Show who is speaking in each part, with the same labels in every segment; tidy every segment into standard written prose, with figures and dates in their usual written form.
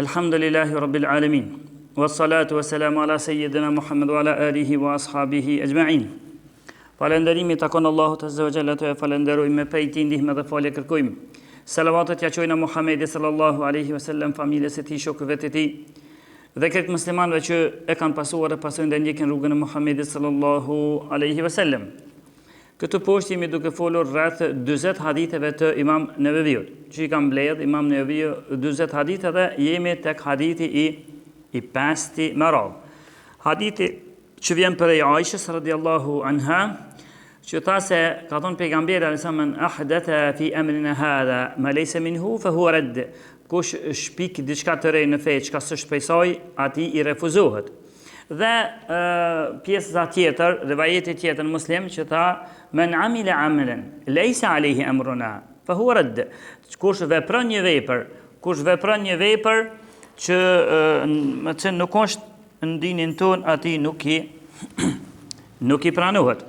Speaker 1: Alhamdulillahi Rabbil Alamin. Wassalatu wassalamu ala sayyidina Muhammad wa ala alihi wa ashabihi ajma'in. Falënderimi takon Allahut azza wa jalla, të falenderojmë me prej tij ndihmë dhe falje kërkojmë. Salavatet ja çojnë Muhamedit sallallahu alaihi wasallam, familjes së tij, shokëve të tij dhe këtë muslimanëve që e kanë pasuar dhe pasojnë dhe ndjekin rrugën e Muhamedit sallallahu alaihi wasallam. Këtë poshtë jemi duke folur rreth 40 haditheve të Imam Neveviut, që i kam mbledh Imam Neveviu 40 hadithe dhe jemi tek hadithi i 5 me radhë. Hadithi që vjen prej Aishës radhiyallahu anha, që tha se ka thonë pejgamberi alayhis salam, "Men ahdatha fi amrina hadha ma laysa minhu fa huwa radd." Kush shpik diçka të re në fe, çka s'është prej saj, atij i refuzohet. Dhe pjesa tjetër, rivajeti tjetër në Muslim që tha, "Men amila amalan laysa alayhi amruna fa huwa radd." Kush vepron një vepër që nuk është në dinin ton, atij nuk i pranohet.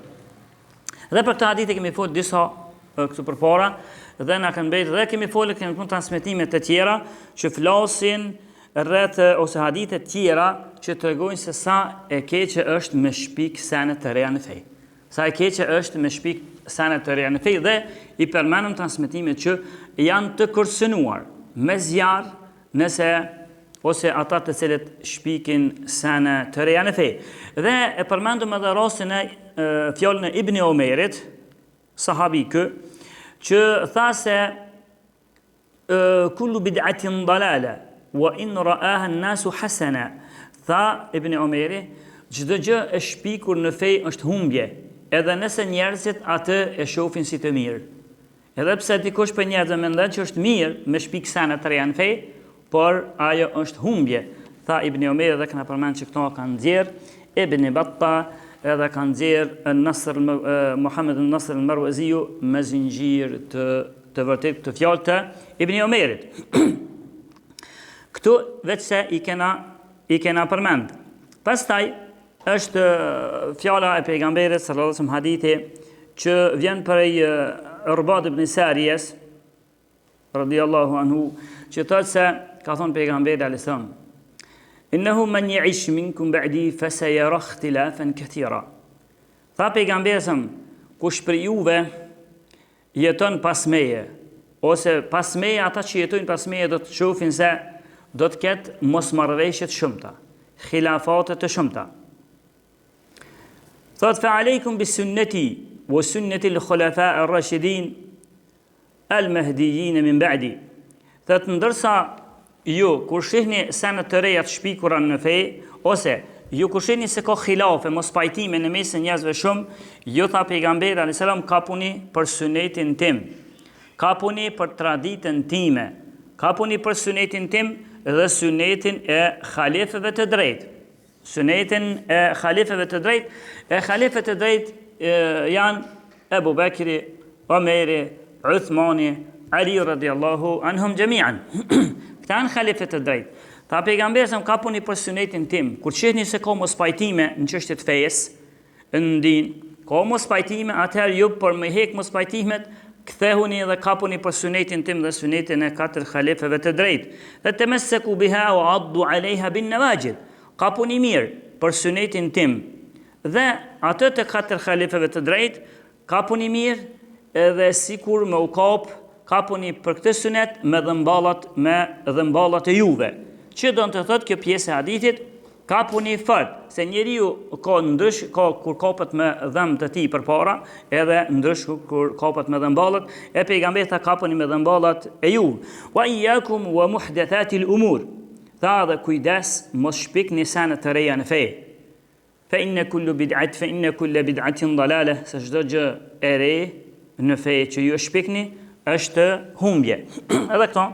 Speaker 1: Dhe për këtë hadith e kemi folur disa këtu përpara dhe na kanë mbetur dhe kemi folur këtu transmetime të tjera që flasin rreth ose hadithe të tjera që tregojnë se sa e keqe është me shpik sene të reja në fe. Sa e keqe është me shpik sene të reja në fe dhe i përmenëm transmetime që janë të kërcënuar me zjarr ose ata të cilët shpikin sene të reja në fe. Dhe e përmendëm edhe rastin e fjalën e Ibn Omerit, sahabi që tha se kullu bid'atin dalala wa in ra'aha an-nasu hasana. Tha Ibn Omeri, çdo gjë e shpikur në fe është humbje, edhe nëse njerëzit atë e shohin si të mirë. Edhe pse dikush për njerëzve mendon që është mirë me shpik sene të reja në fe, por ajo është humbje. Tha Ibn Omeri dhe këna përmend që këto kanë nxjerr Ibn Battah edhe kanë nxjerr Muhammed Nasr al-Marwaziu me zinxhir të vërtet të fjalë të Ibn Omerit. Këtu vetë se i kena përmend. Pastaj është fjala e pejgamberit sallallahu alaihi wasallam, hadithi që vjen prej Irbad ibn Sariyes radhiyallahu anhu, që thotë se ka thonë pejgamberi alayhis salam, "Innahu man ya'ish minkum ba'di fa sayara ikhtilafan katira." Tha pejgamberi sa kush për juve jeton pas meje, ose pas meje, ata që jetojnë pas meje do të shohin se do të ketë mosmarrëveshje të shumta, khilafate të shumta. Thot fa alaykum bi sunnati wa sunnati al-khulafa ar-rashidin al-mahdiyyin min ba'di. Thot ndërsa ju kur shihni sene të reja të shpikura në fe, ose ju kur shihni se ka khilafe, mos pajtime në mes njerëzve shumë, ju tha pejgamberi alayhis salam, kapuni për sunetin tim, kapuni për traditën time, kapuni për sunetin tim dhe sunetin e khalifeve të drejtë. Sunetin e khalifeve të drejtë, khalifet të drejtë janë Ebu Bekri, Omeri, Uthmani, Ali radhiyallahu anhum jami'an. Këta janë khalifet të drejtë. Tha pejgamberi sa kapuni për sunetin tim. Kur shihni se ka mos pajtime në çështje të fesë, në din, ka mos pajtime, atëherë ju për me hek mos pajtimet, kthehuni dhe kapuni për sunetin tim dhe sunetin e 4 khalifeve të drejtë. Dhe tamassaku biha wa addu 'alayha bin nawajid. Kapuni mirë për sunetin tim dhe atë të 4 khalifeve të drejtë, kapuni mirë edhe sikur me u kapuni për këtë sunet me dhëmballat e juve. Që do të thotë kjo pjesë e hadithit, kapuni fort, se njeriu ka ndrysh kur kapet me dhëm të tij përpara, edhe ndrysh kur kapet me dhëmballat, e pejgamberi tha kapuni me dhëmballat e juve. Wa iyyakum wa muhdathati al-umur. Tha dhe kujdes mos shpikni sene të reja në fe. Fa inna kullu bid'atin dalalah, se çdo gjë e re në fe që ju shpikni është humbje. Edhe këto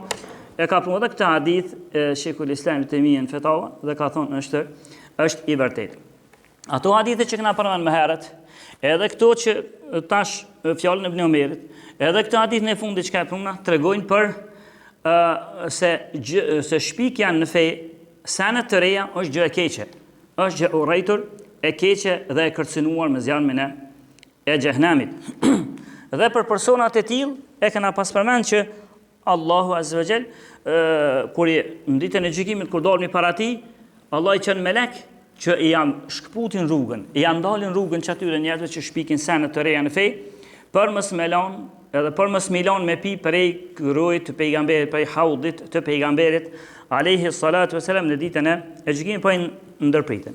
Speaker 1: e ka punuar edhe këtë hadith Sheikhul Islam Ibn Taymiyah në Fetawa dhe ka thonë është i vërtetë. Ato hadithe që kena përmendur më herët, edhe këto që tash fjalën e Ibn Omerit, edhe këtë hadith në fundit që ka punua tregojnë për se shpikja në fe sene të reja është gjë e keqe, është gjë urrejtur, e keqe dhe e kërcënuar me zjarmin e xhehenamit. Dhe për personat e tillë e kena pas përmend që Allahu Azza wa Jall kur në ditën e gjykimit kur dolmi para tij, Allah I çon melek që I janë shkputin rrugën, I janë ndalin rrugën që atyre njerëzve që shpikin sene të reja në fe, për mos me lan, edhe për mos milan me pi prej rrojt të pejgamberit, prej haudit të pejgamberit, alayhi salatu wasalam, në ditën e gjykimit po I ndërpritën.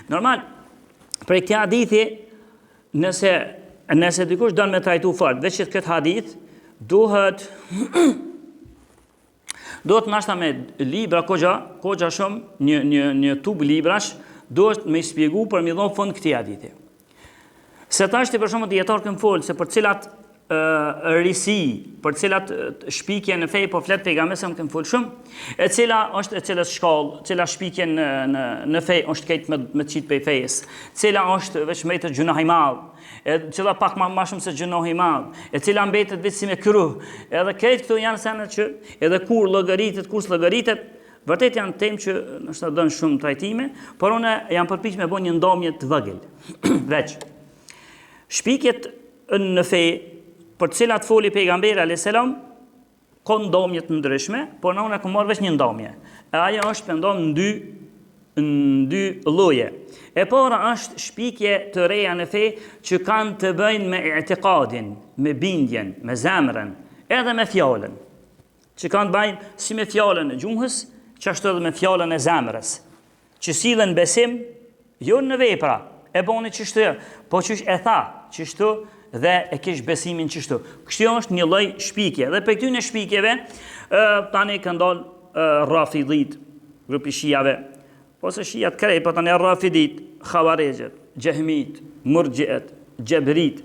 Speaker 1: Normal, prej këtij hadithi, nëse dikush don me trajtu fort, veç këtë hadith, duhet nashta me libra kogja shumë, një tub librash, duhet me I shpjegu për mi dhon fund këtij hadithi. Se tashti për shembull dietar kanë folë se për cilat risi, për cilat shpikje në fe po flet pejgamberi sa kanë folë shumë, e cila është e cilës shkallë, cila shpikje në fe është këtë me çit pe fejes, cila është veç me të gjunohi i madh, e cila pak më shumë se gjunohi i madh, e cila mbetet vetëm si me kruh. Edhe këtë këtu janë sene që edhe kur llogaritet, vërtet janë temë që nështë dënë shumë trajtime, por unë jam përpiqur me bëj një ndomje të vogël. Veç. Shpikjet në fe për të cilat foli pejgamberi alayhis salam ka ndomje të ndryshme, por në unë kam marrë veç një ndomje. E ajo është pendonë në dy lloje. E para është shpikje të reja në fe që kanë të bëjnë me i'tiqadin, me bindjen, me zemrën, edhe me fjalën. Që kanë të bëjnë si me fjalën e gjuhës, që ashtu edhe me fjalën e zemrës. Që sillen besim, jo në vepra, e boni çështë, po çish e tha, çështu dhe e kish besimin çështu. Kjo është një lloj shpikje. Dhe për këtyre shpikjeve tani kanë dalë rafidhit, grupi shijave, ose shijat krej, po tani rafidit, khawarizit, jahmit, murjiet, jabrit.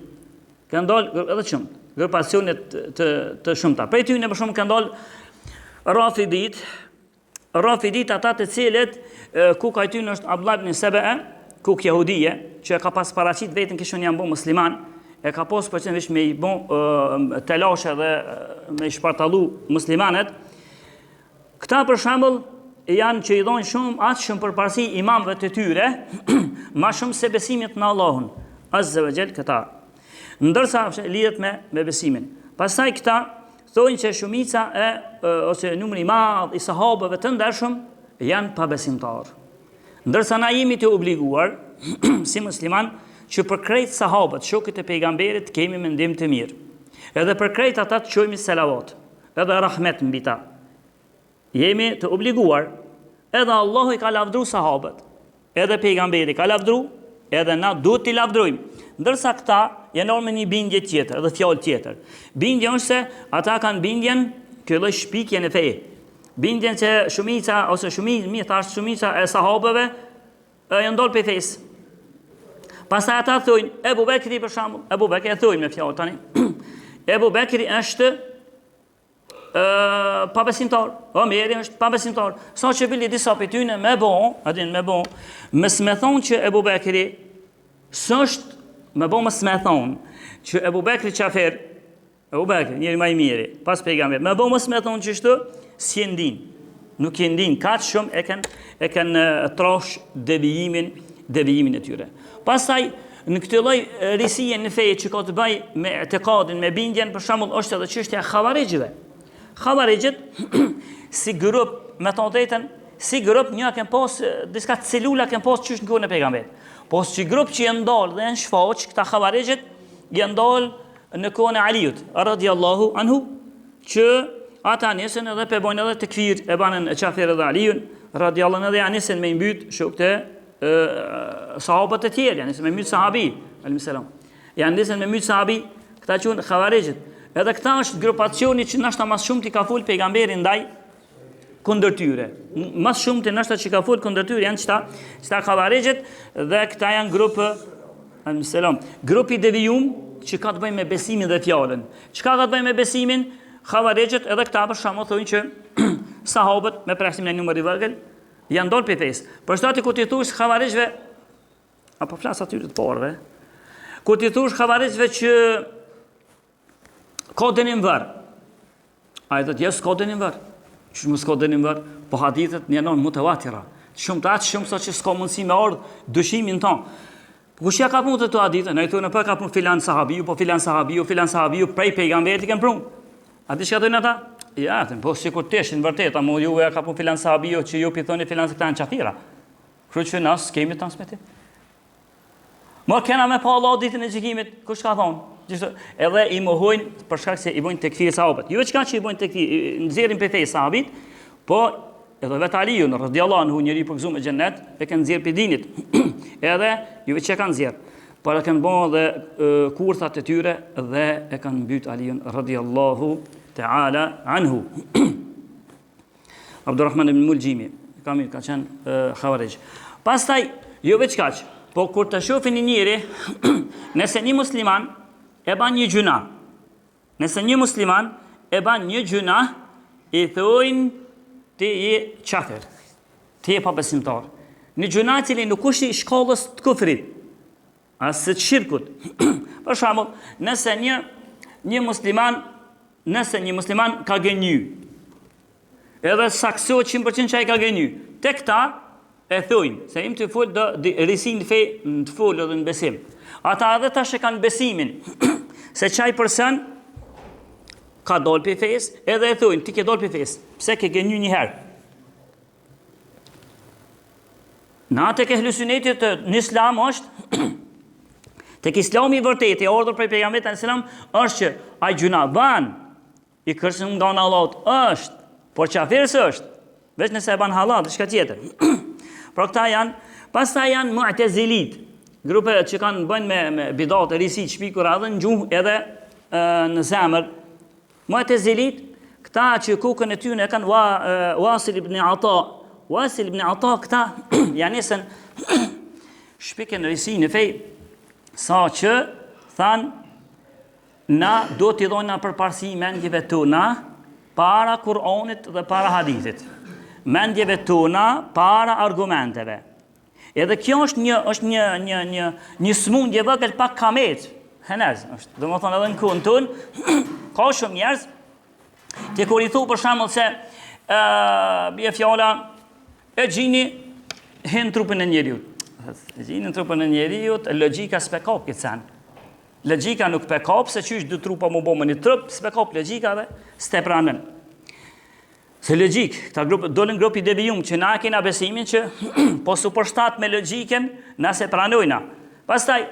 Speaker 1: Kanë dalë edhe shumë, grupacione të shumta. Për këtyre për shembull kanë dalë rafidit ata të cilët ku ka këtyre është Abdullah ibn Saba'a, kuk jahudije, që ka pas paraqit vetën kishën janë bo musliman, e ka pas përqen vish me I bon telashe dhe me I shpartalu muslimanet. Këta për shembull janë që I dhojnë shumë atë shumë përparësi imamëve të tyre, ma shumë se besimit në Allahun, Azza wa Jall këta. Ndërsa lidhet me besimin. Pastaj këta thonë që shumica ose numri I madh I sahabëve të ndershëm janë pabesimtarë. Ndërsa na jemi të obliguar, si musliman, që për krejt sahabët, shokët e pejgamberit, kemi mendim të mirë. Edhe për krejt ata të qojmi selavat, edhe rahmet mbi ta. Jemi të obliguar, edhe Allahu I ka lavdru sahabët, edhe pejgamberi ka lavdru, edhe na duhet t'i lavdrujmë. Ndërsa këta janë me një bindje tjetër, edhe fjalë tjetër. Bindje është se ata kanë bindjen, kjo lloj shpikje në fe. Bindjen që shumica e sahabëve janë ndolë për fesë. Pastaj ata thojnë, Ebu Bekri për shembull, Ebu Bekri e thojnë me fjalë tani. Ebu Bekri është pabesimtar, Omeri është pabesimtar. Sa që bili disa për tyne me bon, mës me thonë që Ebu Bekri s'është, mës me thonë që Ebu Bekri qafer, Ebu Bekri, njëri ma I miri, pas pejgamber, mës me thonë që shtu, si e ndin, nuk e ndin, katë shumë e kanë trash devijimin e tyre. Pastaj, në këtë lloj risie në fe që ka të bëj me etikadin, me bindjen, për shembull është edhe çështja e xhavarixhëve. Xhavarixhët si grup, me të drejtën, si grup një kanë pas diçka celula kanë pas çysh në kohën e pejgamberit. Po si grup që janë ndalë dhe janë shfaq, këta xhavarixhët janë ndalë në kohën e Aliut radhiyallahu anhu, që ata nisën edhe pe bojnë edhe tekfir e banën e Qafir dhe Aliun radhiyallahu anhu, dhe janë nisën me mbyt shokët sahabët e tjerë, janë nisën me mbyt sahabi, alayhis salam. Janë nisën me mbyt sahabi, këta quhen xhavarixhët. Edhe këta është grupacioni që nashta mas shumë t'i ka fol pejgamberi ndaj kundër tyre. Mas shumë të nashta që ka fol kundër tyre janë qëta xhavarixhët, dhe këta janë grupë, alayhis salam, grupi devijum që ka të bëjë me besimin dhe fjalën. Çka ka të bëjë me besimin? Xhavarixhët edhe këta për shkakun thonë që sahabët me presim në numër I vogël janë ndol pe fes. Për shkak të kur ti thuash xhavarixhëve, apo flas aty të porëve, kur ti thuash xhavarixhëve që ka dënim varr. Ai thotë jes ka dënim varr. Që mos ka dënim varr, po hadithet janë mutawatira. Shumë të atë shumë sa që s'ka mundësi me ardh dyshimin ton. Kush ja ka punë të hadithe? Ne thonë pa ka punë filan sahabiu, po filan sahabiu prej pejgamberit kanë punë. A di çka thonë ata? Ja, po sikur teshin vërtet, apo juve ka pun filan sahabio që ju pi thoni filan se këta janë çafira. Kështu që nas kemi transmetim. Mo kena me pa Allah ditën e gjykimit, kush ka thonë? Gjithë edhe i mohojnë për shkak se i bojnë tekfir sahabët. Jo çka që i bojnë tekfir, nxjerrin prej fesë sahabit, po edhe vetë Aliu radhiyallahu anhu njëri për gëzuar në xhennet e kanë nxjerr për dinit. Edhe juve çka kanë nxjerr. Por e kanë bën edhe kurthat e tyre dhe e kanë mbyt Aliun radhiyallahu ta'ala anhu. Abdurrahman ibn Muljimi, ka qenë Khawarij. Pastaj jo veç kaq, po kur të shohin një njeri, nëse një musliman e ban një gjuna, nëse një musliman e ban një gjuna, i thojnë ti je kafir, ti je pabesimtar. Një gjuna e cili nuk është i shkallës të kufrit, as të shirkut. Për shembull, nëse një musliman ka gënjy, edhe saksohet 100% që ai ka gënjy, te këta e thojnë, se im të fol do risin në fe, të fol edhe në besim. Ata edhe tash e kanë besimin, se çaj person ka dal për fesë, edhe e thojnë, ti ke dal për fesë, pse ke gënjy një herë? Na tek ehlusunetit në islam është, tek islami i vërtet, i urdhër prej pejgamberit sallallahu alajhi wasallam është që ai gjuna ban, i kërcën nga Allahu është, por qafirës është, veç nëse e ban halal, diçka tjetër. Por këta janë, pastaj janë mu'tazilit, grupe që kanë bënë me bidat e risi, shpikura edhe në gjuhë edhe në zemër. Mu'tazilit, këta që kokën e tyre kanë Wasil ibn Ata. Wasil ibn Ata këta janë nisën shpikën risi në fej, sa që thanë na do t'i dhojna përparësi mendjeve tona para Kur'anit dhe para hadithit. Mendjeve tona para argumenteve. Edhe kjo është një smundje vogël pak kamet. Henez, është. Domethënë edhe në kohën tonë ka shumë njerëz që kur i thu për shembull se bie fjala e gjini hen trupin e njeriut. E gjini në trupin e njeriut, logjika s'pe kap këtë sen. Logjika nuk pe kap se qysh dy trupa më bëmë një trup, s'pe kap logjika dhe s'te pranën. Se logjik, këta dolën grupi devijum që na kena besimin që po superstat me logjiken na se pranojna. Pastaj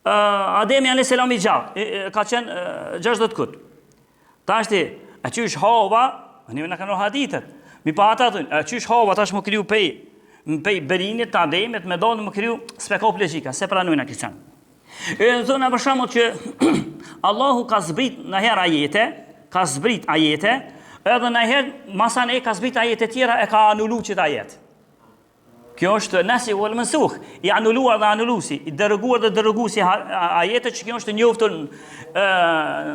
Speaker 1: Ademi alayhis salam i gjatë, ka qenë 60 kut. Tashti, a qysh Hava, ne na kanë hadithet. Mi pa ata thonë, a qysh Hava tash më kriju pej berinit të Ademit me dalë më kriju spekop logjika, se pranojna këtë. E thonë për shembull që Allahu ka zbrit në herë ajete, edhe në herë masan e ka zbrit ajete tjera e ka anulu qëta ajet. Kjo është nasi wal mansukh, i anuluar dhe anulusi, i dërguar dhe dërgusi ajete që kjo është njoftur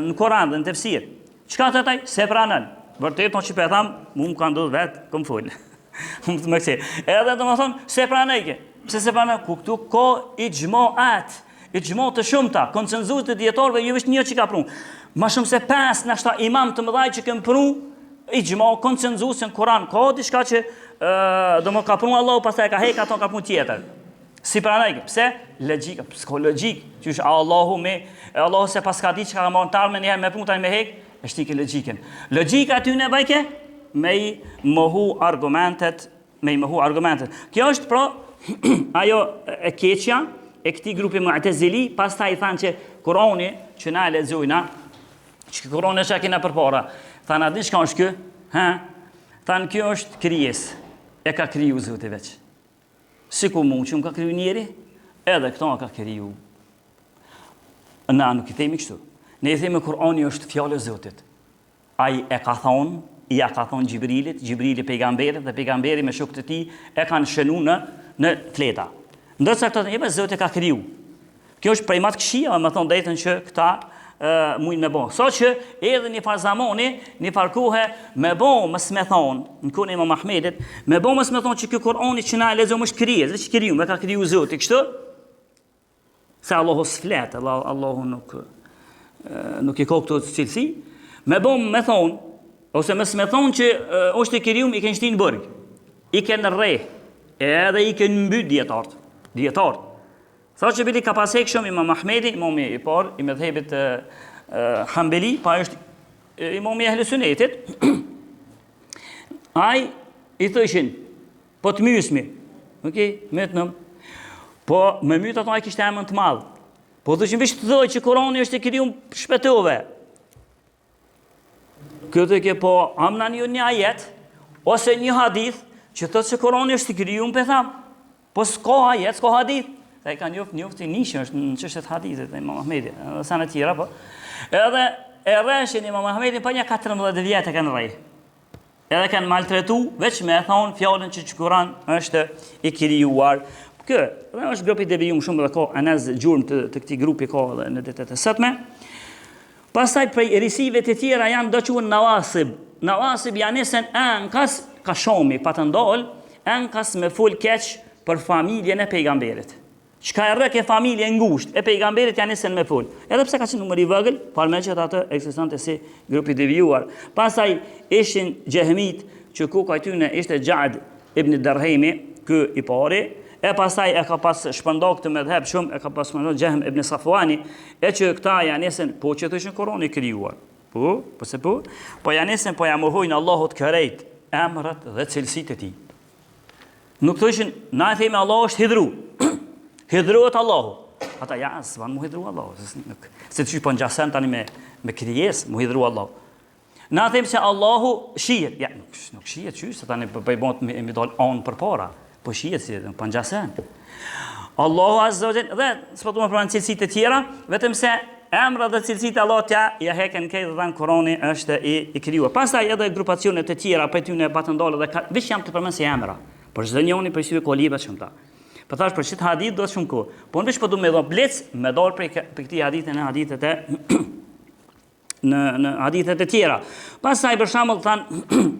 Speaker 1: në Koran dhe në tefsir. Çka të taj? Se pranën. Vërtet, që pe tham, mu më ka ndodhë vetë, këm full. Më kësi. Edhe të më thonë, se pranëjke. Pse se pranëj? Ku këtu ko i gjmo të shumëta, konsenzuar të djetarëve, ju është një që ka prunë. Ma shumë se 5 nashta imam të mëdhaj që kemë prunë, i gjmo konsenzusin Kur'an, ka diçka që do më ka prunë Allah, pastaj ka hek ato ka prunë tjetër. Si pranajke, pse? Logjika, s'ka logjik, që është Allahu se pas ka di që ka montar me njëherë me prunë taj me hek, është tike logjiken. Logjika aty në bajke, me i mohu argumentet. Kjo është pra, ajo e keqja, e këti grupi Mu'tazili, pastaj thanë që Kur'ani që na e lexojna, që Kur'ani që kena përpara, thanë a din çka është kjo? Thanë kjo është krijes, e ka kriju Zoti veç. Si ku mund që më ka kriju njeri, edhe këto ka kriju. Na nuk i themi kështu. Ne i themi Kur'ani është fjallë e Zotit. Ai e ka thonë, ja ka thonë Gjibrili pejgamberit dhe pejgamberi me shokët e tij e kanë shënu në fleta. Ndërsa këta thënë, Zoti ka kriju. Kjo është prej matë këshia, me thonë drejtën që këta mujnë me bo. So që edhe një farë zamoni, një farë kohë, me bo mësë me thonë, në kone Imam Ahmedit, me bo mësë me thonë që kjo Kur'ani që na e lexojmë është krijes, dhe që kriju, me ka kriju Zoti, kështu? Se Allahu s'flet, Allahu nuk i ka këto cilësi, me bo me thonë, ose mësë me thonë që është i kriju, i kënë shtinë bërg, i kënë rreh, edhe i kënë mbyt djetartë. Sa që bili ka pasek shumë Imam Ahmedi, imami i parë, i medhebit Hanbeli, pa është imami Ehli Sunetit, ai i thëshin, po të mysmi, mytnëm, po me mytë ato ai kishte emën të madh. Po thëshin veç të thoj që Kurani është e kriju shpetove. Këtë ke po amna një ajet, ose një hadith, që thotë se Kurani është i kriju për tham. Po s'ka ajet, s'ka hadith. Dhe i ka njoftë i nishë, është në çështjet hadithit dhe Imam Ahmedi, edhe sa në tjera, po. Edhe e rreshin Imam Ahmedin pa një 14 vjetë e kanë rrej. Edhe kanë maltretu, veç me e thonë fjallën që Kurani është i krijuar. Dhe është grupi devijum shumë dhe ka anez gjurëm të këtij grupi ka dhe në ditët e sotme. Pastaj prej risive të tjera janë do quhen nawasib. Nawasib janë nisen ankas ka shomi pa të ndalë, ankas me fol keq për familjen e pejgamberit. Çka e rrek e familje ngushtë e pejgamberit janë nisen me fol. Edhe pse ka qenë numër i vogël, parme që atë ekzistonte si grupi devijuar. Pastaj ishin Jahmit, që kuka i tyre ishte Ja'd ibn Darhemi, ky i pari. E pastaj e ka pas shpërndar këtë medheb shumë, e ka pas shpërndar Jahm ibn Safwani, e që këta janë nesen po që thoshin Kurani i krijuar. Po janë nesen po ja mohojnë Allahut kërejt emrat dhe cilësitë e tij. Nuk thoshin na e themi Allahu është hidhru. Hidhrohet Allahu. Ata ja s'van mu hidhru Allahu. Se ti po ngjasen tani me krijes mu hidhru Allahu. Na them se Allahu shihet. Ja nuk shihet çysh, se tani po i bën me dal on përpara. Po shihet si po ngjasen. Allahu Azza wa Jalla, dhe s'po të më pranë cilësitë e tjera, vetëm se emra dhe cilësitë e Allahut ja heken këtë dhe në Kurani është i krijuar. Pastaj edhe grupacione të tjera për ty në batëndalë dhe veç jam të përmend si emra. Por çdo njëri për sy ka libra shumë ta. Po thash për çit hadith do të shumë kohë. Po veç po do më dha blec me dal për këtij hadithe në hadithet e në hadithet e tjera. Pastaj për shembull than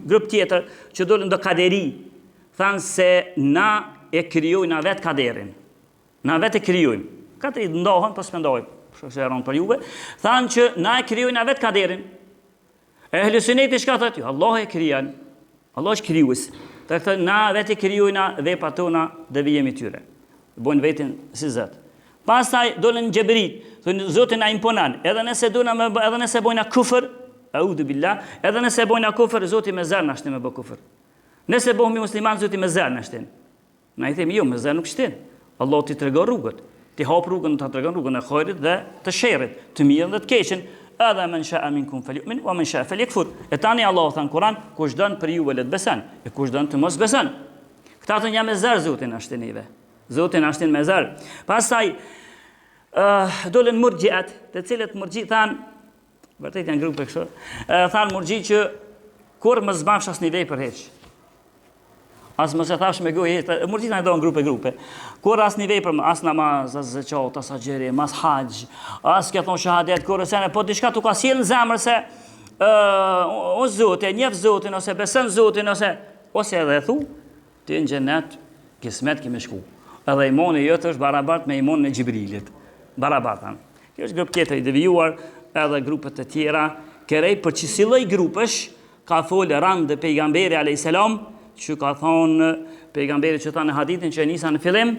Speaker 1: grup tjetër që dolën do kaderi, than se na e krijojnë vet kaderin. Na vetë krijojmë. Katëri ndohen, po s'mendojmë. Kështu rron për juve. Thanë që na e krijojnë vetë kaderin. Ehli Sunneti çka thotë? Allah e krijon. Allah është krijues. Thotë na vetë krijojna veprat tona dhe vijemi tyre. Bojnë veten si Zot. Pastaj dolën Xhebrit, thonë Zoti na imponon. Edhe nëse dona edhe nëse bojna kufër, audu billah, edhe nëse bojna kufër, Zoti më zën na shtin me bë kufër. Nëse bëhemi musliman, Zoti më zën na shtin. Na i themi jo, më zën nuk shtin. Allah ti tregon rrugët. Ti hap rrugën, ta tregon rrugën e khairit dhe të sherrit, të mirën dhe të keqen. Edhe men sha'a minkum falyu'min wa man sha'a falyakfur. E tani Allah thon Kur'an, kush don për ju le të beson, e kush don të mos beson. Këta thon jam me zar Zotin na shtenive. Zoti na shtin me zar. Pastaj dolën murxhiat, të cilët murxhi than, vërtet janë grupe kështu. Than murxhi që kur mos bafsh as një vepër hiç. As mos e thash me gojë, murxhita ndon grupe. Kur as një vepër, as namaz, as zeqat, as xheri, as hax, as ka thon shahadet, kur se po diçka tu ka sjell në zemër se o Zoti, njeh Zotin ose beson Zotin ose edhe thu, ti në xhenet kismet ke me shku. Edhe imani jot është barabart me imanin e Xhibrilit. Barabartan. Kjo është grup tjetër i devijuar, edhe grupet e tjera, kërej për që si lloj grupesh ka folë rand dhe pejgamberi alayhis salam, që ka thonë pejgamberi që tha në hadithin që e nisa në fillim,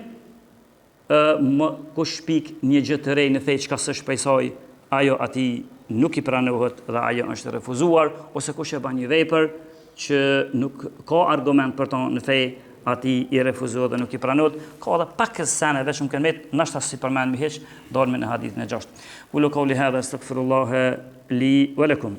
Speaker 1: kush shpik një gjë të re në fe çka s'është prej saj, ajo ati nuk i pranohet dhe ajo është refuzuar, ose kush e bën një vepër që nuk ka argument për to në fe, ati i refuzohet dhe nuk i pranohet. Ka edhe pak sene vetëm kemet, nashta si përmend më hiç, dalme në hadithin e 6. Qulu qawli hadha astaghfirullah li wa lakum.